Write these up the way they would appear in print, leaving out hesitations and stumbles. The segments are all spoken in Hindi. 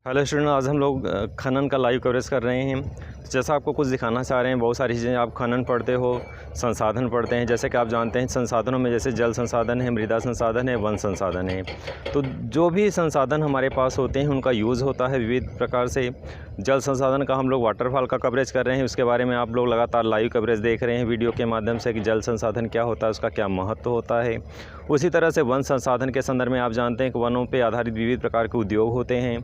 हेलो स्टूडेंट, आज हम लोग खनन का लाइव कवरेज कर रहे हैं। जैसा आपको कुछ दिखाना चाह रहे हैं, बहुत सारी चीज़ें आप खनन पढ़ते हो, संसाधन पढ़ते हैं। जैसे कि आप जानते हैं संसाधनों में जैसे जल संसाधन है, मृदा संसाधन है, वन संसाधन है। तो जो भी संसाधन हमारे पास होते हैं उनका यूज़ होता है विविध प्रकार से। जल संसाधन का हम लोग वाटरफॉल का कवरेज कर रहे हैं, उसके बारे में आप लोग लगातार लाइव कवरेज देख रहे हैं वीडियो के माध्यम से कि जल संसाधन क्या होता है, उसका क्या महत्व होता है। उसी तरह से वन संसाधन के संदर्भ में आप जानते हैं कि वनों पर आधारित विविध प्रकार के उद्योग होते हैं,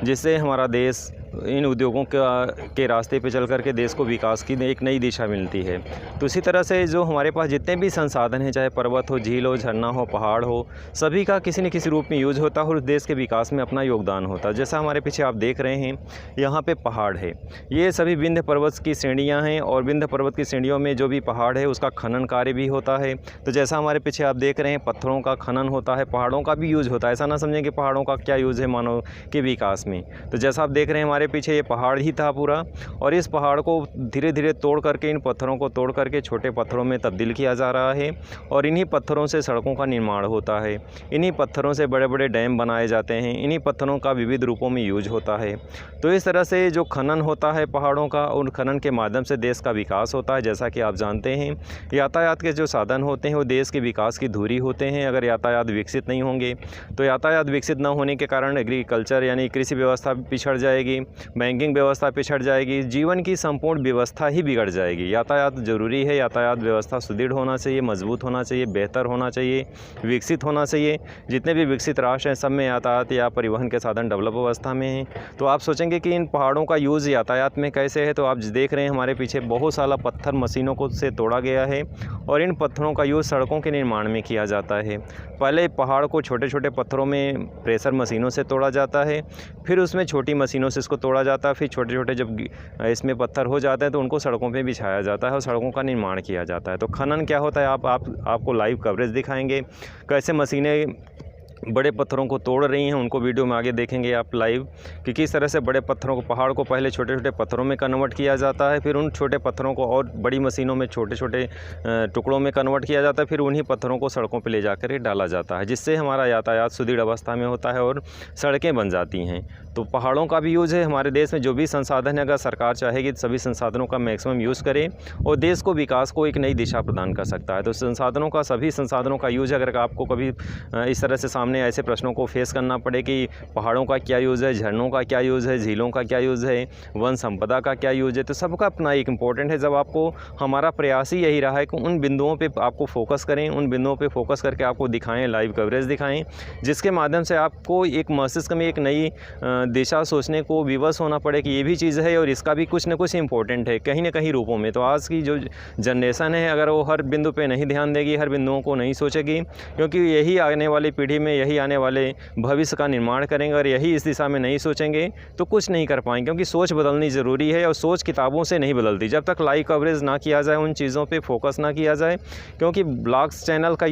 जिससे हमारा देश इन उद्योगों के रास्ते पे चल कर के देश को विकास की एक नई दिशा मिलती है। तो इसी तरह से जो हमारे पास जितने भी संसाधन हैं, चाहे पर्वत हो, झील हो, झरना हो, पहाड़ हो, सभी का किसी न किसी रूप में यूज़ होता है और उस देश के विकास में अपना योगदान होता है। जैसा हमारे पीछे आप देख रहे हैं, यहाँ पे पहाड़ है। ये सभी विंध्य पर्वत की श्रेणियाँ हैं और विंध्य पर्वत की श्रेणियों में जो भी पहाड़ है उसका खनन कार्य भी होता है। तो जैसा हमारे पीछे आप देख रहे हैं, पत्थरों का खनन होता है, पहाड़ों का भी यूज़ होता है। ऐसा ना समझें कि पहाड़ों का क्या यूज़ है मानव के विकास में। तो जैसा आप देख रहे हैं, हमारे पीछे ये पहाड़ ही था पूरा, और इस पहाड़ को धीरे धीरे तोड़ करके, इन पत्थरों को तोड़ करके छोटे पत्थरों में तब्दील किया जा रहा है और इन्हीं पत्थरों से सड़कों का निर्माण होता है। इन्हीं पत्थरों से बड़े बड़े डैम बनाए जाते हैं। इन्हीं पत्थरों का विविध रूपों में यूज होता है। तो इस तरह से जो खनन होता है पहाड़ों का, उन खनन के माध्यम से देश का विकास होता है। जैसा कि आप जानते हैं, यातायात के जो साधन होते हैं वो देश के विकास की धुरी होते हैं। अगर यातायात विकसित नहीं होंगे तो यातायात विकसित न होने के कारण एग्रीकल्चर यानी कृषि व्यवस्था पिछड़ जाएगी, बैंकिंग व्यवस्था पिछड़ जाएगी, जीवन की संपूर्ण व्यवस्था ही बिगड़ जाएगी। यातायात ज़रूरी है, यातायात व्यवस्था सुदृढ़ होना चाहिए, मजबूत होना चाहिए, बेहतर होना चाहिए, विकसित होना चाहिए। जितने भी विकसित राष्ट्र हैं सब में यातायात या परिवहन के साधन डेवलप अवस्था में हैं। तो आप सोचेंगे कि इन पहाड़ों का यूज़ यातायात में कैसे है, तो आप देख रहे हैं हमारे पीछे बहुत सारा पत्थर मशीनों को से तोड़ा गया है और इन पत्थरों का यूज़ सड़कों के निर्माण में किया जाता है। पहले पहाड़ को छोटे छोटे पत्थरों में प्रेशर मशीनों से तोड़ा जाता है, फिर उसमें छोटी मशीनों से इसको तोड़ा जाता है, फिर छोटे छोटे जब इसमें पत्थर हो जाते हैं तो उनको सड़कों पे बिछाया जाता है और सड़कों का निर्माण किया जाता है। तो खनन क्या होता है, आपको लाइव कवरेज दिखाएंगे कैसे मशीनें बड़े पत्थरों को तोड़ रही हैं। उनको वीडियो में आगे देखेंगे आप लाइव कि किस तरह से बड़े पत्थरों को, पहाड़ को पहले छोटे छोटे पत्थरों में कन्वर्ट किया जाता है, फिर उन छोटे पत्थरों को और बड़ी मशीनों में छोटे छोटे टुकड़ों में कन्वर्ट किया जाता है, फिर उन्हीं पत्थरों को सड़कों पर ले जाकर डाला जाता है, जिससे हमारा यातायात सुदृढ़ अवस्था में होता है और सड़कें बन जाती हैं। तो पहाड़ों का भी यूज़ है हमारे देश में। जो भी संसाधन है, अगर सरकार चाहेगी तो सभी संसाधनों का मैक्सिमम यूज़ करे और देश को विकास को एक नई दिशा प्रदान कर सकता है। तो संसाधनों का, सभी संसाधनों का यूज़ है। अगर आपको कभी इस तरह से सामने ऐसे प्रश्नों को फेस करना पड़े कि पहाड़ों का क्या यूज़ है, झरनों का क्या यूज़ है, झीलों का क्या यूज़ है, वन संपदा का क्या यूज़ है, तो सबका अपना एक इम्पोर्टेंट है। जब आपको, हमारा प्रयास ही यही रहा है कि उन बिंदुओं पे आपको फोकस करें, उन बिंदुओं पे फोकस करके आपको दिखाएं, लाइव कवरेज दिखाएं, जिसके माध्यम से आपको एक मस्तिष्क में एक नई दिशा सोचने को विवश होना पड़े कि ये भी चीज़ है और इसका भी कुछ न कुछ इम्पोर्टेंट है कहीं न कहीं रूपों में। तो आज की जो जनरेशन है, अगर वो हर बिंदु पे नहीं ध्यान देगी, हर बिंदुओं को नहीं सोचेगी, क्योंकि यही आने वाली पीढ़ी में, यही आने वाले भविष्य का निर्माण करेंगे, और यही इस दिशा में नहीं सोचेंगे तो कुछ नहीं कर पाएंगे। क्योंकि सोच बदलनी ज़रूरी है और सोच किताबों से नहीं बदलती। जब तक लाइव कवरेज ना किया जाए, उन चीज़ों पे फोकस ना किया जाए, क्योंकि ब्लॉग्स चैनल का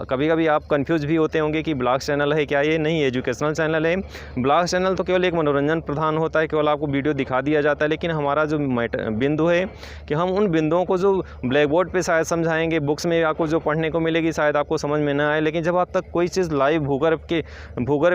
कभी कभी आप कंफ्यूज भी होते होंगे कि ब्लॉग्स चैनल है क्या, ये नहीं, एजुकेशनल चैनल है। ब्लॉग्स चैनल तो केवल एक मनोरंजन प्रधान होता है, केवल आपको वीडियो दिखा दिया जाता है। लेकिन हमारा जो बिंदु है कि हम उन बिंदुओं को जो ब्लैक बोर्ड पे शायद समझाएंगे, बुक्स में आपको जो पढ़ने को मिलेगी शायद आपको समझ में ना आए, लेकिन जब आप तक कोई चीज़ लाइव भूगर्भ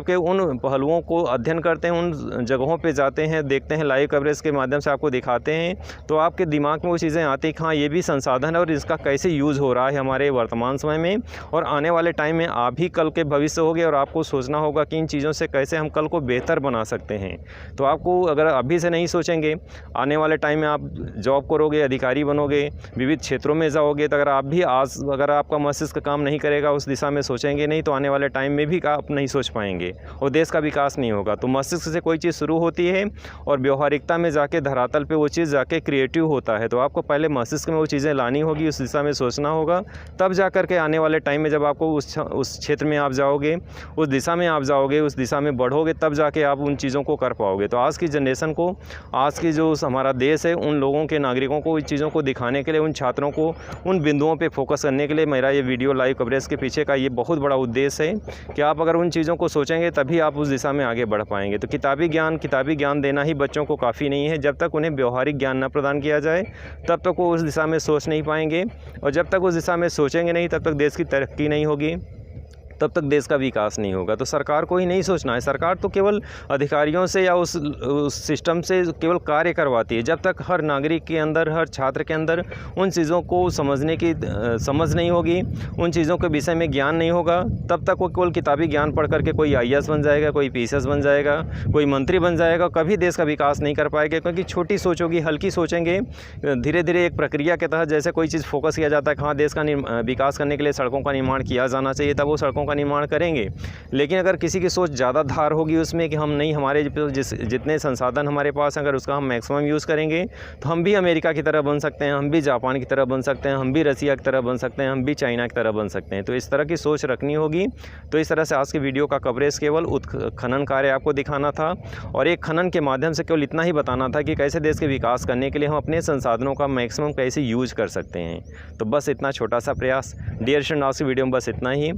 के उन पहलुओं को अध्ययन करते हैं, उन जगहों पे जाते हैं, देखते हैं, लाइव कवरेज के माध्यम से आपको दिखाते हैं, तो आपके दिमाग में वो चीज़ें आती हैं कि हाँ, ये भी संसाधन है और इसका कैसे यूज़ हो रहा है हमारे वर्तमान समय में और आने वाले टाइम में। आप ही कल के भविष्य होगे और आपको सोचना होगा कि इन चीज़ों से कैसे हम कल को बेहतर बना सकते हैं। तो आपको, अगर अभी से नहीं सोचेंगे, आने वाले टाइम में आप जॉब करोगे, अधिकारी बनोगे, विविध क्षेत्रों में जाओगे, तो अगर आप भी आज, अगर आपका मस्तिष्क काम नहीं करेगा, उस दिशा में सोचेंगे नहीं, तो आने वाले टाइम में भी आप नहीं सोच पाएंगे और देश का विकास नहीं होगा। तो मस्तिष्क से कोई चीज़ शुरू होती है और व्यवहारिकता में जाके, धरातल पे वो चीज़ जाके क्रिएटिव होता है। तो आपको पहले मस्तिष्क में वो चीज़ें लानी होगी, उस दिशा में सोचना होगा, तब जा कर के आने वाले टाइम में जब आपको उस क्षेत्र में आप जाओगे, उस दिशा में आप जाओगे, उस दिशा में बढ़ोगे, तब जाके आप उन चीज़ों को कर पाओगे। तो आज की जनरेशन को, आज की जो हमारा देश है, उन लोगों के, नागरिकों को, इन चीज़ों को दिखाने के लिए, उन छात्रों को उन बिंदुओं पे फोकस करने के लिए मेरा ये वीडियो लाइव कवरेज के पीछे का ये बहुत बड़ा उद्देश्य है कि आप अगर उन चीज़ों को सोचेंगे तभी आप उस दिशा में आगे बढ़ पाएंगे। तो किताबी ज्ञान देना ही बच्चों को काफ़ी नहीं है। जब तक उन्हें व्यवहारिक ज्ञान न प्रदान किया जाए तब तक वो उस दिशा में सोच नहीं पाएंगे, और जब तक उस दिशा में सोचेंगे नहीं तब तक देश की तरक्की नहीं होगी। तब तक देश का विकास नहीं होगा। तो सरकार को ही नहीं सोचना है, सरकार तो केवल अधिकारियों से या उस सिस्टम से केवल कार्य करवाती है। जब तक हर नागरिक के अंदर, हर छात्र के अंदर उन चीज़ों को समझने की समझ नहीं होगी, उन चीज़ों के विषय में ज्ञान नहीं होगा, तब तक वो केवल किताबी ज्ञान पढ़ करके कोई IAS बन जाएगा, कोई PCS बन जाएगा, कोई मंत्री बन जाएगा, कभी देश का विकास नहीं कर पाएगा। क्योंकि छोटी सोच होगी, हल्की सोचेंगे, धीरे धीरे एक प्रक्रिया के तहत जैसे कोई चीज़ फोकस किया जाता है कि हाँ देश का विकास करने के लिए सड़कों का निर्माण किया जाना चाहिए, तब वो सड़कों का निर्माण करेंगे। लेकिन अगर किसी की सोच ज़्यादा धार होगी उसमें कि हम नहीं, हमारे जितने संसाधन हमारे पास, अगर उसका हम मैक्सिमम यूज़ करेंगे तो हम भी अमेरिका की तरह बन सकते हैं, हम भी जापान की तरह बन सकते हैं, हम भी रसिया की तरह बन सकते हैं, हम भी चाइना की तरह बन सकते हैं। तो इस तरह की सोच रखनी होगी। तो इस तरह से आज की वीडियो का कवरेज केवल खनन कार्य आपको दिखाना था, और एक खनन के माध्यम से केवल इतना ही बताना था कि कैसे देश के विकास करने के लिए हम अपने संसाधनों का मैक्सिमम कैसे यूज कर सकते हैं। तो बस इतना छोटा सा प्रयास। डियर स्टूडेंट, आज की वीडियो में बस इतना ही।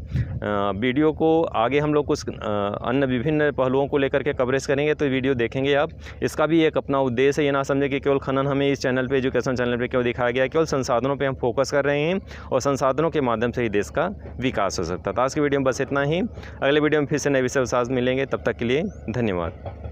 वीडियो को आगे हम लोग कुछ अन्य विभिन्न पहलुओं को लेकर के कवरेज करेंगे, तो वीडियो देखेंगे आप। इसका भी एक अपना उद्देश्य है, ये ना समझे कि केवल खनन हमें इस चैनल पे, एजुकेशन चैनल पे क्यों दिखाया गया। केवल संसाधनों पे हम फोकस कर रहे हैं और संसाधनों के माध्यम से ही देश का विकास हो सकता है। तो आज की वीडियो में बस इतना ही। अगले वीडियो में फिर से नए विषय के साथ मिलेंगे, तब तक के लिए धन्यवाद।